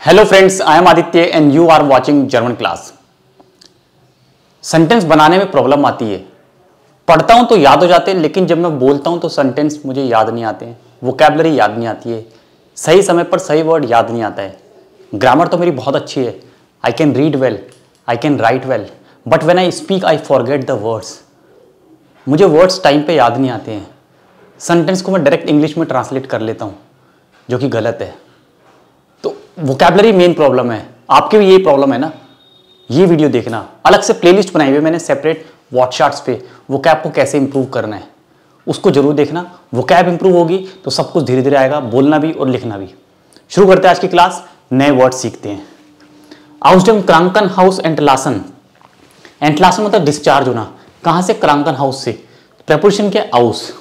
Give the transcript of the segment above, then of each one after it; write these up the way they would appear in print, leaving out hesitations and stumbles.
Hello friends, I am Aditya and you are watching German class. Sentence बनाने में problem आती है। पढ़ता हूं तो याद हो जाते हैं, लेकिन जब मैं बोलता हूं तो सेंटेंस मुझे याद नहीं आते हैं, वोकैबुलरी याद नहीं आती है, सही समय पर सही वर्ड याद नहीं आता है। ग्रामर तो मेरी बहुत अच्छी है, I can read well, I can write well, but when I speak I forget the words. मुझे वर्ड्स टाइम पे याद नहीं आते हैं। सेंटेंस को मैं डायरेक्ट इंग्लिश में ट्रांसलेट कर लेता हूँ, जो कि गलत है। तो वोकैबुलरी मेन प्रॉब्लम है। आपके भी यही प्रॉब्लम है ना? ये वीडियो देखना, अलग से प्लेलिस्ट बनाई हुई है मैंने सेपरेट व्हाट्सएप्स पे, वोकैब को कैसे इंप्रूव करना है उसको जरूर देखना। वोकैब इंप्रूव होगी तो सब कुछ धीरे धीरे आएगा, बोलना भी और लिखना भी। शुरू करते हैं आज की क्लास, नए वर्ड सीखते हैं। आउसडम क्रांकन हाउस एंटलासन। एंटलासन मतलब डिस्चार्ज होना। कहाँ से? क्रांकन हाउस से। प्रेपोजिशन क्या? आउस।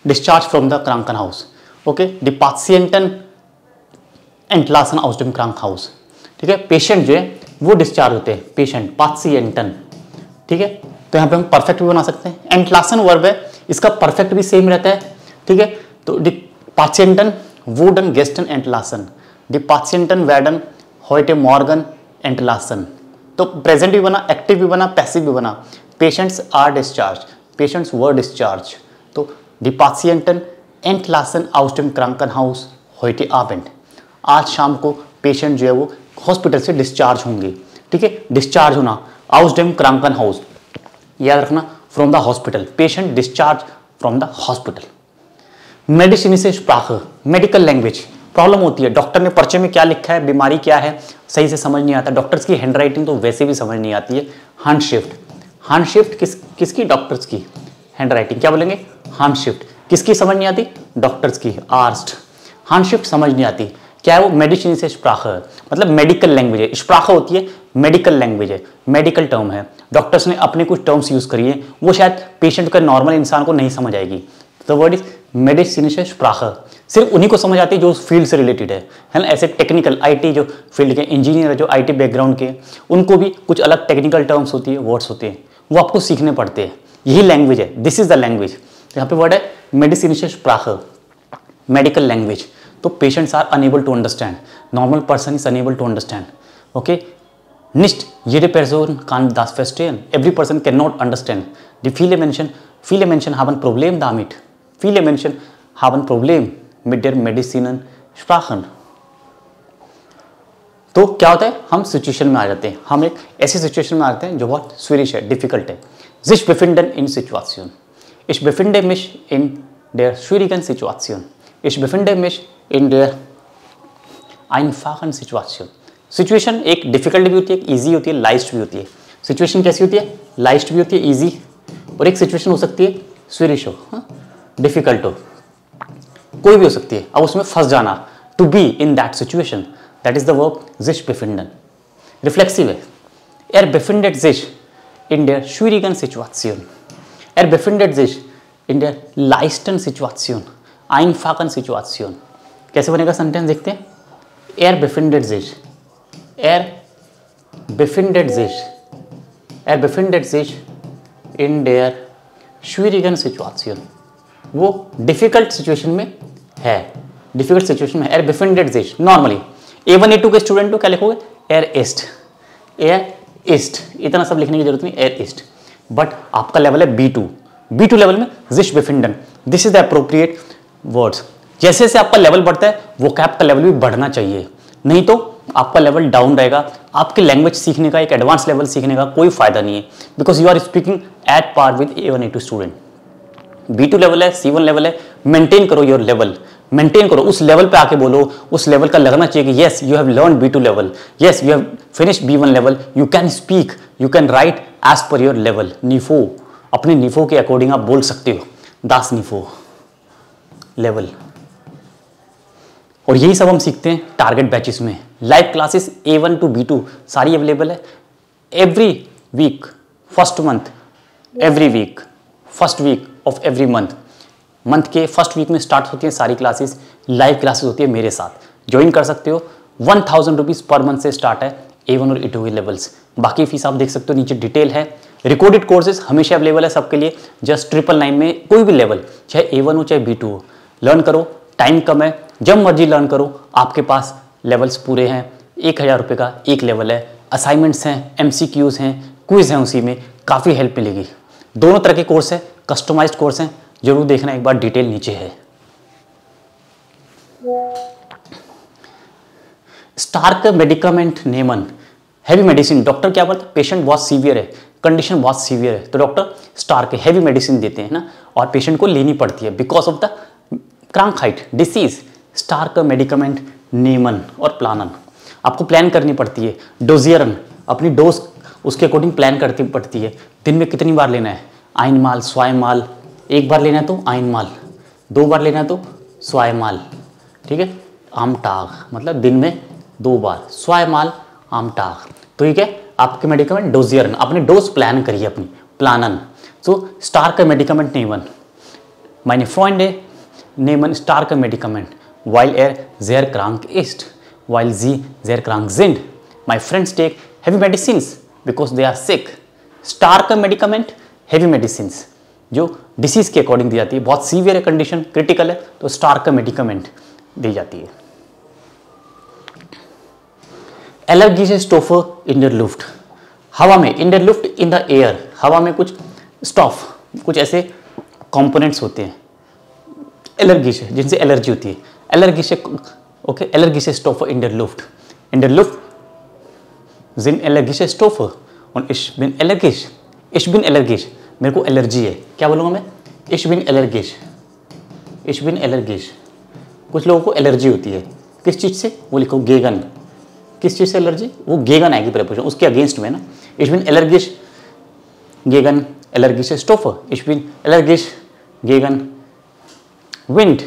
डिस्चार्ज फ्रॉम द क्रांकन हाउस। ओके, द पाशिएंटन एंटलासन आउसडम क्रांक हाउस। ठीक है, पेशेंट जो है वो डिस्चार्ज होते हैं, पेशेंट पाशिएंटन। ठीक है, तो यहाँ पे हम परफेक्ट भी बना सकते हैं। एंटलासन वर्ब है, इसका परफेक्ट भी सेम रहता है। ठीक है, तो द पाशिएंटन वुडन गेस्टन एंटलासन, द पाशिएंटन वैडन होइटे मॉर्गन एंटलासन। तो प्रेजेंट भी बना, एक्टिव भी बना, पैसिव भी बना। Patients are discharge, patients were discharge. तो द पाशिएंटन एंटलासन आउसडम क्रांकन हाउस होइटे आबेंड। आज शाम को पेशेंट जो है वो हॉस्पिटल से डिस्चार्ज होंगे। ठीक है, डिस्चार्ज होना, आउसडम क्रांकन हाउस, याद रखना, from the hospital, patient discharge from the hospital. Medicine से स्प्राख, मेडिकल लैंग्वेज। प्रॉब्लम होती है, डॉक्टर ने पर्चे में क्या लिखा है, बीमारी क्या है, सही से समझ नहीं आता। डॉक्टर्स की हैंड राइटिंग तो वैसे भी समझ नहीं आती है। हैंड शिफ्ट, हैंड शिफ्ट किसकी? डॉक्टर्स की हैंड राइटिंग क्या बोलेंगे? Hand shift. किसकी समझ नहीं आती? डॉक्टर्स की। आर्स्ट, हैंड शिफ्ट समझ नहीं आती। क्या है वो? मेडिसिन से स्प्राख, मतलब मेडिकल लैंग्वेज है। स्प्राख होती है मेडिकल लैंग्वेज है, मेडिकल टर्म है। डॉक्टर्स ने अपने कुछ टर्म्स यूज करी है, वो शायद पेशेंट का नॉर्मल इंसान को नहीं समझ आएगी। तो वर्ड इज मेडिसिन से स्प्राख। सिर्फ उन्हीं को समझ आती है जो उस फील्ड से रिलेटेड है ना। ऐसे टेक्निकल आईटी जो फील्ड के इंजीनियर है, जो आईटी बैकग्राउंड के, उनको भी कुछ अलग टेक्निकल टर्म्स होती है, वर्ड्स होते हैं, वो आपको सीखने पड़ते हैं। यही लैंग्वेज है, दिस इज द लैंग्वेज। यहाँ पे वर्ड है मेडिसिन से स्प्राख, मेडिकल लैंग्वेज। तो patients are unable to understand, normal person is unable to understand. Okay, nicht jede Person kann das verstehen, every person cannot understand. Die viele Menschen haben Problem damit, viele Menschen haben Problem mit der Medizin Sprachen. तो क्या होता है, हम situation में आ जाते हैं, हम एक ऐसी सिचुएशन में आते हैं जो बहुत स्विरिश है, डिफिकल्ट है। sich befinden in Situation, ich befinde mich in der schwierigen Situation, ich befinde mich in der einfachen Situation. Situation एक डिफिकल्ट भी होती है, एक ईजी होती है, लाइस्ट भी होती है। सिचुएशन कैसी होती है? लाइस्ट भी होती है, ईजी, और एक सिचुएशन हो सकती है स्विरिश हो, डिफिकल्ट हो, कोई भी हो सकती है। अब उसमें फंस जाना, to be in that situation, that is the verb sich befinden। Reflexive है, er befindet sich in der schwierigen Situation, er befindet sich in der leichten Situation, einfachen Situation। कैसे बनेगा सेंटेंस देखते हैं। er befindet sich, er befindet sich in der schwierigen Situation। वो difficult situation में है, difficult situation में। er befindet sich, normally A1 A2 के student को क्या लिखोगे? er ist, इतना सब लिखने की जरूरत नहीं, er ist। बट आपका लेवल है B2 लेवल में sich befinden, this is the appropriate words. जैसे जैसे आपका लेवल बढ़ता है, वोकैब का लेवल भी बढ़ना चाहिए, नहीं तो आपका लेवल डाउन रहेगा। आपके लैंग्वेज सीखने का, एक एडवांस लेवल सीखने का कोई फायदा नहीं है, because you are speaking at par with A1 A2 student. B2 level है, C1 लेवल है, मेंटेन करो योर लेवल, मेंटेन करो, उस लेवल पे आके बोलो, उस लेवल का लगना चाहिए कि yes you have learn B2 level, yes you have finished B1 level, you can speak, you can write as per your level. निफो, अपने निफो के अकॉर्डिंग आप बोल सकते हो, दास निफो लेवल। और यही सब हम सीखते हैं टारगेट बैचेस में। Live classes A1 to B2 सारी अवेलेबल है। Every week, first month, every week, first week of every month, month के फर्स्ट वीक में स्टार्ट होती हैं सारी क्लासेस। लाइव क्लासेस होती है मेरे साथ, ज्वाइन कर सकते हो। 1000 रुपीज़ पर मंथ से स्टार्ट है A1 और A2 के लेवल्स। बाकी फीस आप देख सकते हो, नीचे डिटेल है। रिकॉर्डेड कोर्सेज हमेशा अवेलेबल है सबके लिए, जस्ट 999 में कोई भी लेवल, चाहे A1 हो चाहे B2 हो, लर्न करो। टाइम कम है, जब मर्जी लर्न करो, आपके पास लेवल्स पूरे हैं, 1000 रुपये का एक लेवल है, असाइनमेंट्स हैं, MCQs हैं, क्विज हैं, उसी में काफ़ी हेल्प मिलेगी। दोनों तरह के कोर्स है, कस्टमाइज्ड कोर्स हैं, जरूर देखना, एक बार डिटेल नीचे है। स्टार्क मेडिकामेंट नेमन हैवी मेडिसिन, डॉक्टर क्या बोलता है, पेशेंट बहुत सीवियर है, कंडीशन बहुत सीवियर है, तो डॉक्टर स्टार्क हैवी मेडिसिन देते हैं ना, और पेशेंट को लेनी पड़ती है बिकॉज ऑफ द क्रांकाइट डिसीज। स्टार्क मेडिकामेंट नेमन और प्लानन, आपको प्लान करनी पड़ती है। डोजियरन, अपनी डोज उसके अकॉर्डिंग प्लान करनी पड़ती है। दिन में कितनी बार लेना है, आइनमाल, स्वाइमाल, एक बार लेना है तो आइनमाल, 2 बार लेना है तो स्वाइमाल, ठीक है। आमटाग मतलब दिन में 2 बार, स्वाइमाल, आमटाग। तो ठीक है, आपके मेडिकामेंट डोजियरन, आपने डोज प्लान करिए अपनी, प्लानन। सो स्टार्क मेडिकामेंट नेमन, meine Freunde nehmen starke Medikamente, weil sehr krank ist, weil sie sehr krank sind. My friends take heavy medicines because they are sick. Stark medicament, heavy medicines, जो disease के according दी जाती है, बहुत सीवियर है condition, critical है, तो Stark medicament दी जाती है। एलर्जी स्टोफ इन द लुफ्ट, हवा में, इन द लुफ्ट, इन द एयर, हवा में कुछ स्टॉफ, कुछ ऐसे कंपोनेंट्स होते हैं एलर्जी से, जिनसे एलर्जी होती है। एलर्जी से ओके, एलर्जी से स्टोफ इन द लुफ्ट, इन द लुफ्ट जिन एलर्जी से स्टोफ और इश बिन एलर्जिश, इश बिन एलर्जिश, मेरे को एलर्जी है, क्या बोलूँगा मैं, इश बिन एलर्जिश, इश बिन एलर्जिश। कुछ लोगों को एलर्जी होती है किस चीज़ से, वो लिखो गेगन, किस चीज़ से एलर्जी, वो गेगन आएगी प्रेपोजिशन, उसके अगेंस्ट में ना। इश बिन एलर्जिश गेगन, एलर्जी से स्टोफ, इश बिन एलर्जिश गेगन विंड,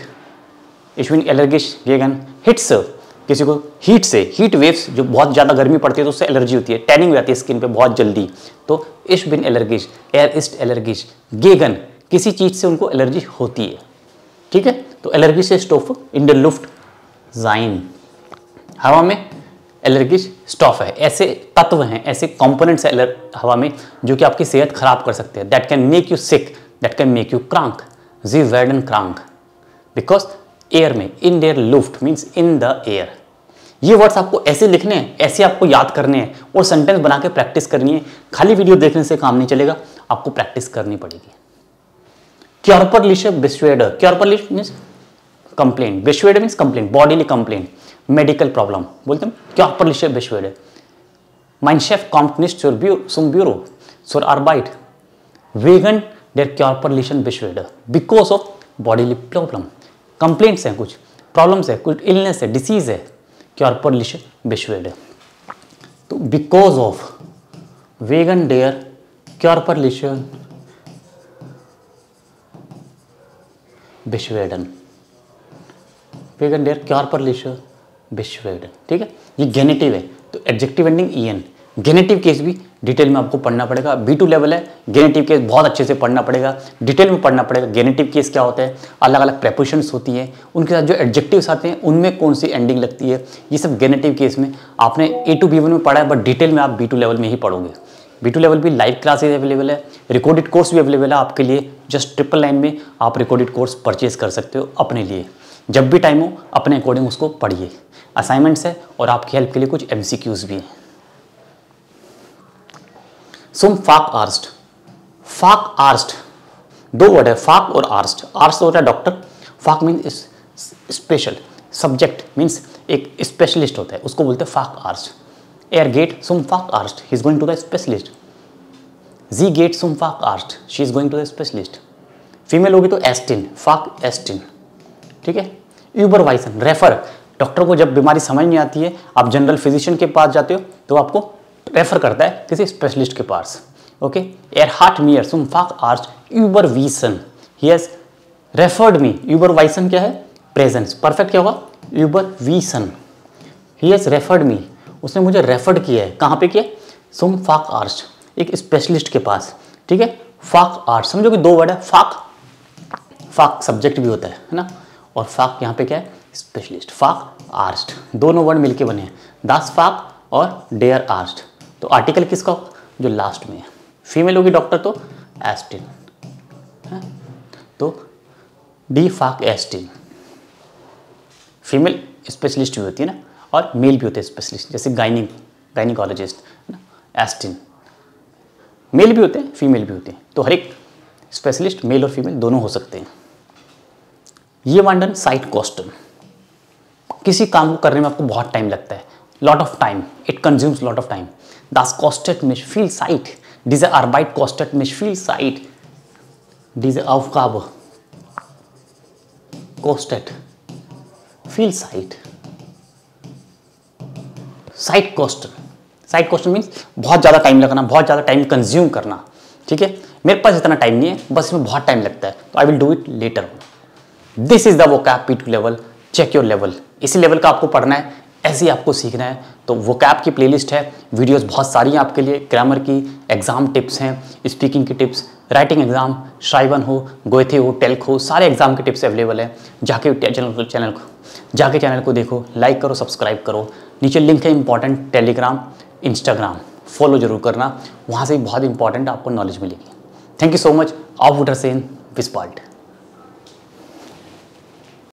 इश बिन एलर्जिश गेगन हिट्स, किसी को हीट से, हीट वेव्स, जो बहुत ज़्यादा गर्मी पड़ती है तो उससे एलर्जी होती है, टैनिंग हो जाती है स्किन पे बहुत जल्दी, तो इश बिन एलर्जिश, एयर इस्ट एलर्जिश गेगन, किसी चीज़ से उनको एलर्जी होती है, ठीक है। तो एलर्जी से स्टोफ इन द लुफ्ट जाइन, हवा में एलर्जी स्टॉफ है, ऐसे तत्व हैं, ऐसे कंपोनेंट्स है हवा में जो कि आपकी सेहत खराब कर सकते हैं। That can make you sick, that can make you क्रांक, जी वेडन क्रांक, बिकॉज एयर में, इन देयर लुफ्ट मीन्स इन द एयर। ये वर्ड्स आपको ऐसे लिखने हैं, ऐसे आपको याद करने हैं और सेंटेंस बना के प्रैक्टिस करनी है। खाली वीडियो देखने से काम नहीं चलेगा, आपको प्रैक्टिस करनी पड़ेगी। क्योरपरलिशे बेस्वेडर, क्योरपरलिश मीन्स कंप्लेंट, बेस्वेडर means complaint, bodily complaint, medical problem बोलते हैं क्योरपरलिशे बेस्वेडर। Mein Chef kommt nicht zum Büro, zur Arbeit wegen der körperlichen Beschwerde because of bodily problem। Complaints हैं, कुछ प्रॉब्लम्स है, कुछ इलनेस है, डिसीज है, körperliche Beschwerde। तो बिकॉज ऑफ वेगन डेयर körperliche Beschwerden, वेगन डेयर körperliche Beschwerden, ठीक है। ये गेनेटिव है तो adjective ending en। Genitive case भी डिटेल में आपको पढ़ना पड़ेगा, B2 लेवल है, गेनेटिव केस बहुत अच्छे से पढ़ना पड़ेगा, डिटेल में पढ़ना पड़ेगा। गेनेटिव केस क्या होता है, अलग अलग प्रेपोजिशंस होती हैं, उनके साथ जो एडजेक्टिव्स आते हैं उनमें कौन सी एंडिंग लगती है, ये सब गेनेटिव केस में आपने A to B1 में पढ़ा है, बट डिटेल में आप B2 लेवल में ही पढ़ोगे। B2 लेवल भी लाइव क्लासेज अवेलेबल है, रिकॉर्डेड कोर्स भी अवेलेबल है आपके लिए। जस्ट 999 में आप रिकॉर्डेड कोर्स परचेज कर सकते हो अपने लिए। जब भी टाइम हो अपने अकॉर्डिंग उसको पढ़िए। असाइनमेंट्स है और आपकी हेल्प के लिए कुछ MCQs भी हैं। सुम फाक आर्स्ट, फाक आर्स्ट, 2 वर्ड है, फाक और आर्स्ट। आर्स्ट होता है डॉक्टर, फाक मीन्स स्पेशल, सब्जेक्ट मीन्स एक स्पेशलिस्ट होता है, उसको बोलते हैं फाक आर्स्ट। एयर गेट सुम फाक आर्स्ट, he is going to the specialist. जी गेट सुम फाक आर्स्ट, she is going to the specialist. Female होगी तो एस्टिन, फाक एस्टिन, ठीक है। यूबरवाइसन, रेफर, डॉक्टर को जब बीमारी समझ नहीं आती है, आप जनरल फिजिशियन के पास जाते हो तो आपको रेफर करता है किसी स्पेशलिस्ट के पास, ओके। एर हार्ट मियर सुम फाक आर्स्ट यूबरवीसन, ही हैज रेफर्ड मी। यूबरवाइसन क्या है, प्रेजेंस, परफेक्ट क्या होगा, यूबरवीसन, ही हैज रेफर्ड मी, उसने मुझे रेफर्ड किया है, कहाँ पे किया, सुम फाक आर्स्ट, एक स्पेशलिस्ट के पास, ठीक है। फाक आर्स्ट समझो कि 2 वर्ड है, फाक, फाक सब्जेक्ट भी होता है ना, और फाक यहाँ पे क्या है, स्पेशलिस्ट। फाक आर्स्ट, दोनों वर्ड मिलके बने हैं, दास फाक और डेयर आर्स्ट। तो आर्टिकल किसका, जो लास्ट में है। फीमेल होगी डॉक्टर तो एस्टिन है, तो डी फाक एस्टिन। फीमेल स्पेशलिस्ट भी होती है ना, और मेल भी होते हैं स्पेशलिस्ट, जैसे गायनिकोलॉजिस्ट, एस्टिन, मेल भी होते हैं फीमेल भी होते हैं। तो हर एक स्पेशलिस्ट मेल और फीमेल दोनों हो सकते हैं। ये वांडन साइट कॉस्टन, किसी काम को करने में आपको बहुत टाइम लगता है, lot of time, it consumes lot of time. Das kostet mich viel Zeit. Diese Arbeit kostet mich viel Zeit. Diese Aufgabe kostet viel Zeit. Site cost and means बहुत ज़्यादा टाइम लगना, बहुत ज़्यादा टाइम कंज्यूम करना। ठीक है, मेरे पास इतना टाइम नहीं है, बस इसमें बहुत टाइम लगता है, तो I will do it later. This is the vocab P2 level, check your level. इसी लेवल का आपको पढ़ना है, ऐसे ही आपको सीखना है। तो वोकैब की प्लेलिस्ट है, वीडियोस बहुत सारी हैं आपके लिए, ग्रामर की, एग्जाम टिप्स हैं, स्पीकिंग की टिप्स, राइटिंग एग्जाम, श्राइवन हो, गोएथे हो, टेल्क हो, सारे एग्जाम के टिप्स अवेलेबल है। जाके चैनल को देखो, लाइक करो, सब्सक्राइब करो। नीचे लिंक है इंपॉर्टेंट, टेलीग्राम, इंस्टाग्राम फॉलो जरूर करना, वहाँ से भी बहुत इंपॉर्टेंट आपको नॉलेज मिलेगी। Thank you so much. auf Wiedersehen, bis bald।